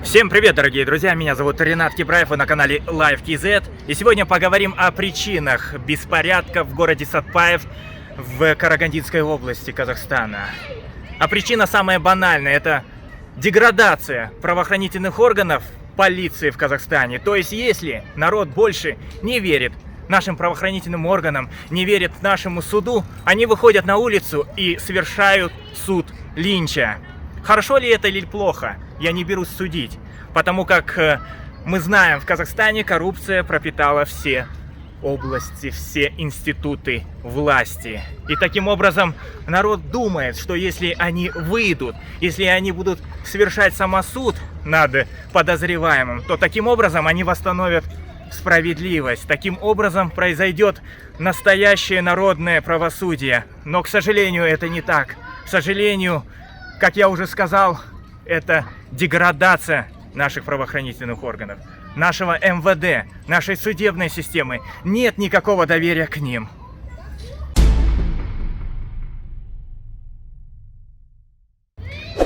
Всем привет, дорогие друзья! Меня зовут Ренат Кибраев, вы на канале LiveKZ. И сегодня поговорим о причинах беспорядка в городе Сатпаев в Карагандинской области Казахстана. А причина самая банальная – это деградация правоохранительных органов, полиции в Казахстане. То есть, если народ больше не верит нашим правоохранительным органам, не верит нашему суду, они выходят на улицу и совершают суд линча. Хорошо ли это или плохо, я не берусь судить, потому как мы знаем, в Казахстане коррупция пропитала все области, все институты власти. И таким образом народ думает, что если они выйдут, если они будут совершать самосуд над подозреваемым, то таким образом они восстановят справедливость. Таким образом произойдет настоящее народное правосудие. Но, к сожалению, это не так. К сожалению, как я уже сказал, это деградация наших правоохранительных органов, нашего МВД, нашей судебной системы. Нет никакого доверия к ним.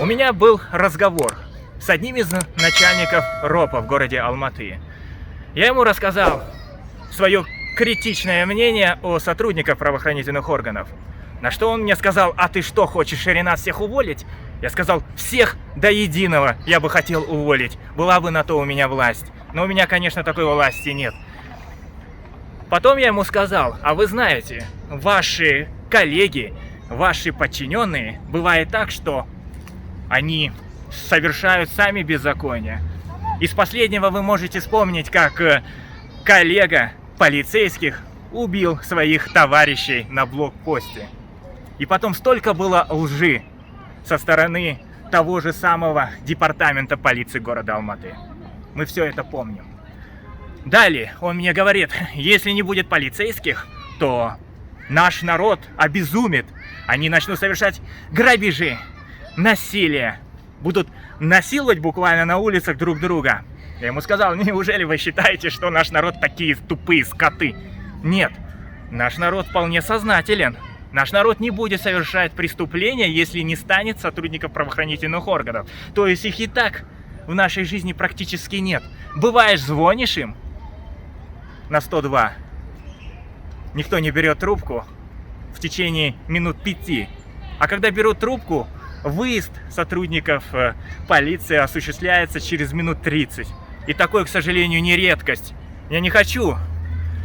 У меня был разговор с одним из начальников РОПа в городе Алматы. Я ему рассказал свое критичное мнение о сотрудниках правоохранительных органов. На что он мне сказал: а ты что, хочешь, Ренат, всех уволить? Я сказал: всех до единого я бы хотел уволить. Была бы на то у меня власть. Но у меня, конечно, такой власти нет. Потом я ему сказал: а вы знаете, ваши коллеги, ваши подчиненные, бывает так, что они совершают сами беззаконие. Из последнего вы можете вспомнить, как коллега полицейских убил своих товарищей на блокпосте. И потом столько было лжи со стороны того же самого департамента полиции города Алматы. Мы все это помним. Далее он мне говорит: если не будет полицейских, то наш народ обезумит. Они начнут совершать грабежи, насилие, будут насиловать буквально на улицах друг друга. Я ему сказал: неужели вы считаете, что наш народ такие тупые скоты? Нет, наш народ вполне сознателен. Наш народ не будет совершать преступления, если не станет сотрудников правоохранительных органов. То есть их и так в нашей жизни практически нет. Бываешь, звонишь им на 102, никто не берет трубку в течение минут 5. А когда берут трубку, выезд сотрудников полиции осуществляется через минут 30. И такое, к сожалению, не редкость. Я не хочу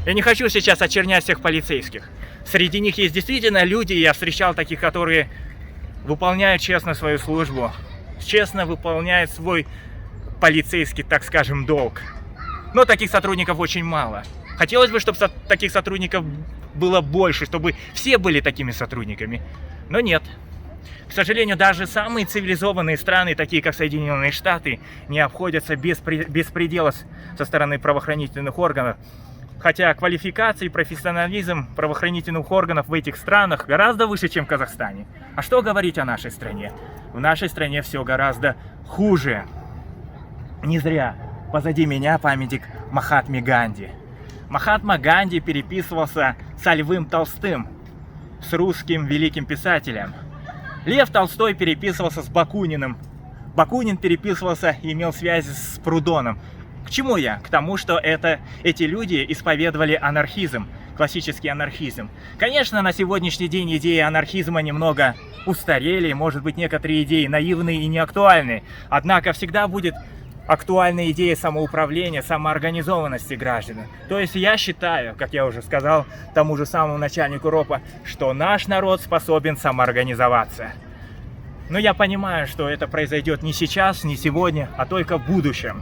сейчас очернять всех полицейских. Среди них есть действительно люди, я встречал таких, которые выполняют честно свою службу, честно выполняют свой полицейский, так скажем, долг. Но таких сотрудников очень мало. Хотелось бы, чтобы таких сотрудников было больше, чтобы все были такими сотрудниками. Но нет. К сожалению, даже самые цивилизованные страны, такие как Соединенные Штаты, не обходятся без беспредела со стороны правоохранительных органов. Хотя квалификация и профессионализм правоохранительных органов в этих странах гораздо выше, чем в Казахстане. А что говорить о нашей стране? В нашей стране все гораздо хуже. Не зря позади меня памятник Махатме Ганди. Махатма Ганди переписывался со Львом Толстым, с русским великим писателем. Лев Толстой переписывался с Бакуниным. Бакунин переписывался и имел связи с Прудоном. К чему я? К тому, что эти люди исповедовали анархизм, классический анархизм. Конечно, на сегодняшний день идеи анархизма немного устарели, может быть, некоторые идеи наивные и неактуальные. Однако всегда будет актуальная идея самоуправления, самоорганизованности граждан. То есть я считаю, как я уже сказал тому же самому начальнику РОПа, что наш народ способен самоорганизоваться. Но я понимаю, что это произойдет не сейчас, не сегодня, а только в будущем.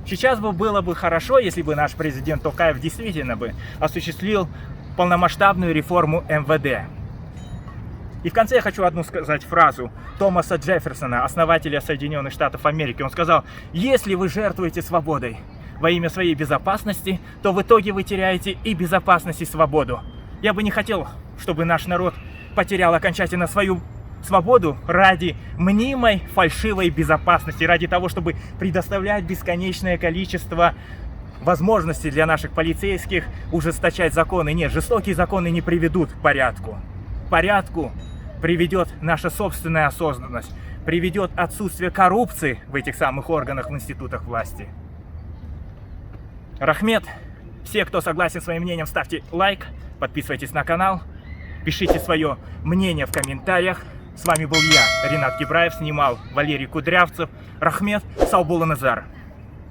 Сейчас было бы хорошо, если бы наш президент Токаев действительно бы осуществил полномасштабную реформу МВД. И в конце я хочу одну сказать фразу Томаса Джефферсона, основателя Соединенных Штатов Америки. Он сказал: если вы жертвуете свободой во имя своей безопасности, то в итоге вы теряете и безопасность, и свободу. Я бы не хотел, чтобы наш народ потерял окончательно свою свободу ради мнимой фальшивой безопасности, ради того, чтобы предоставлять бесконечное количество возможностей для наших полицейских ужесточать законы. Нет, жестокие законы не приведут к порядку. К порядку приведет наша собственная осознанность. приведет отсутствие коррупции в этих самых органах, в институтах власти. Рахмет. Все, кто согласен с своим мнением, ставьте лайк, подписывайтесь на канал, пишите свое мнение в комментариях. С вами был я, Ринат Кибраев, снимал Валерий Кудрявцев. Рахмет, Сау Булы Назар.